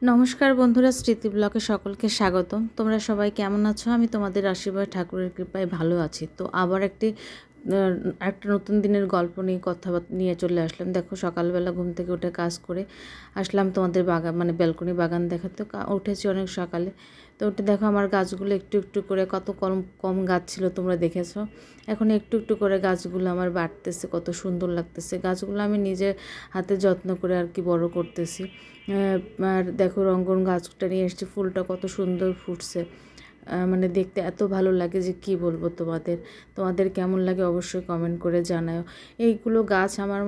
নমস্কার বন্ধুরা, স্মৃতি ব্লগে সকলকে স্বাগতম। তোমরা সবাই কেমন আছো? আমি তোমাদের আশীর্বাদ ঠাকুরের কৃপায় ভালো আছি। তো আবার একটা নতুন দিনের গল্প নিয়ে নিয়ে চলে আসলাম। দেখো, সকালবেলা ঘুম থেকে উঠে কাজ করে আসলাম তোমাদের বাগান ব্যালকনি বাগান দেখাতে। উঠেছি অনেক সকালে। তো উঠে দেখো আমার গাছগুলো একটু একটু করে, কত কম কম গাছ ছিল তোমরা দেখেছো। এখন একটু একটু করে গাছগুলো আমার বাড়তেছে, কত সুন্দর লাগতেছে। গাছগুলো আমি নিজে হাতে যত্ন করে বড় করতেছি। আর দেখো, রঙ্গন গাছটা নিয়ে এসেছি, ফুলটা কত সুন্দর ফুটছে। দেখতে এত ভালো লাগে যে কি বলবো তোমাদের কেমন লাগে অবশ্যই কমেন্ট করে জানাও। এইগুলো গাছ আমার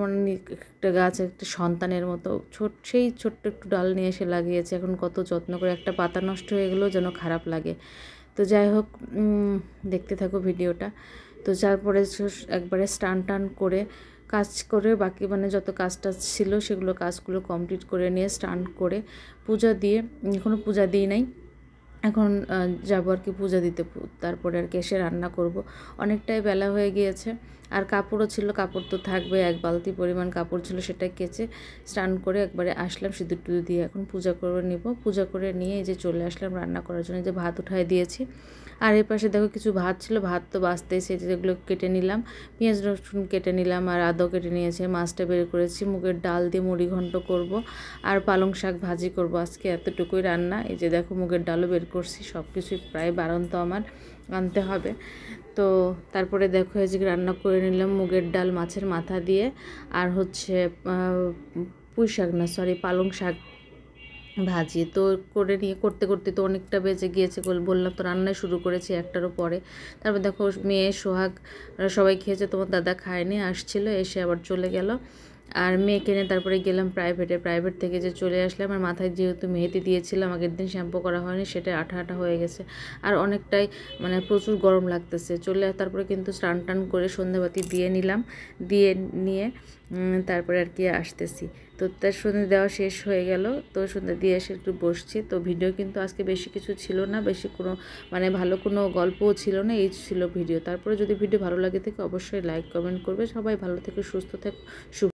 একটা গাছ একটা সন্তানের মতো, সেই ছোট্ট একটু ডাল নিয়ে এসে লাগিয়েছে। এখন কত যত্ন করে, একটা পাতা নষ্ট হয়ে গেলেও যেন খারাপ লাগে। তো যাই হোক, দেখতে থাকো ভিডিওটা। তো তারপরে একবারে টান করে কাজ করে বাকি যত কাজটা ছিল সেগুলো কাজগুলো কমপ্লিট করে নিয়ে স্নান করে পূজা দিয়ে, এখনও পূজা দিই নাই, এখন যাবো পূজা দিতে। তারপরে এসে রান্না করব। অনেকটাই বেলা হয়ে গিয়েছে। আর কাপড়ও ছিল, কাপড় তো থাকবে, এক বালতি পরিমাণ কাপড় ছিল, সেটা কেচে স্নান করে একবারে আসলাম সিঁদুর টুদুর দিয়ে। এখন পূজা করে নিব। পূজা করে নিয়ে এই যে চলে আসলাম রান্না করার জন্য। যে ভাত উঠায় দিয়েছি। আর এর পাশে দেখো কিছু ভাত ছিল, ভাত তো বাঁচতেছে, যেগুলো কেটে নিলাম, পেঁয়াজ রসুন কেটে নিলাম, আর আদাও কেটে নিয়েছে। মাছটা বের করেছি, মুগের ডাল দিয়ে মুড়ি ঘন্ট করব, আর পালং শাক ভাজি করব। আজকে এতটুকুই রান্না। এই যে দেখো, মুগের ডালও বের করছি, সব কিছুই প্রায় বাড়ন্ত আমার আনতে হবে। তো তারপরে দেখো, এই যে রান্না করে নিলাম মুগের ডাল মাছের মাথা দিয়ে, আর পুঁই শাক না, সরি, পালং শাক ভাজি। তো করে নিয়ে করতে করতে তো অনেকটা বেজে গিয়েছে, বললাম তো রান্নায় শুরু করেছি একটারও পরে। তারপর দেখো, মেয়ে সোহাগ সবাই খেয়েছে, তোমার দাদা খায়নি, আসছিলো, এসে আবার চলে গেল। আর মেয়েকে নিয়ে তারপরে গেলাম প্রাইভেট থেকে যে চলে আসলাম। আর মাথায় যেহেতু মেহেদি দিয়েছিলাম, আগের দিন শ্যাম্পু করা হয়নি, সেটা আঠা আঠা হয়ে গেছে। আর অনেকটাই প্রচুর গরম লাগতেছে। তারপরে কিন্তু স্নান টান করে সন্ধ্যাবাতি দিয়ে নিলাম, দিয়ে নিয়ে তারপরে আসতেছি। তো তার সন্ধ্যে দেওয়া শেষ হয়ে গেল। তো সন্ধ্যে দিয়ে এসে একটু বসছি। তো ভিডিও কিন্তু আজকে বেশি কিছু ছিল না, বেশি কোনো ভালো কোনো গল্পও ছিল না, এই ছিল ভিডিও। তারপরে যদি ভিডিও ভালো লাগে থাকে অবশ্যই লাইক কমেন্ট করবে। সবাই ভালো থেকে সুস্থ থেকে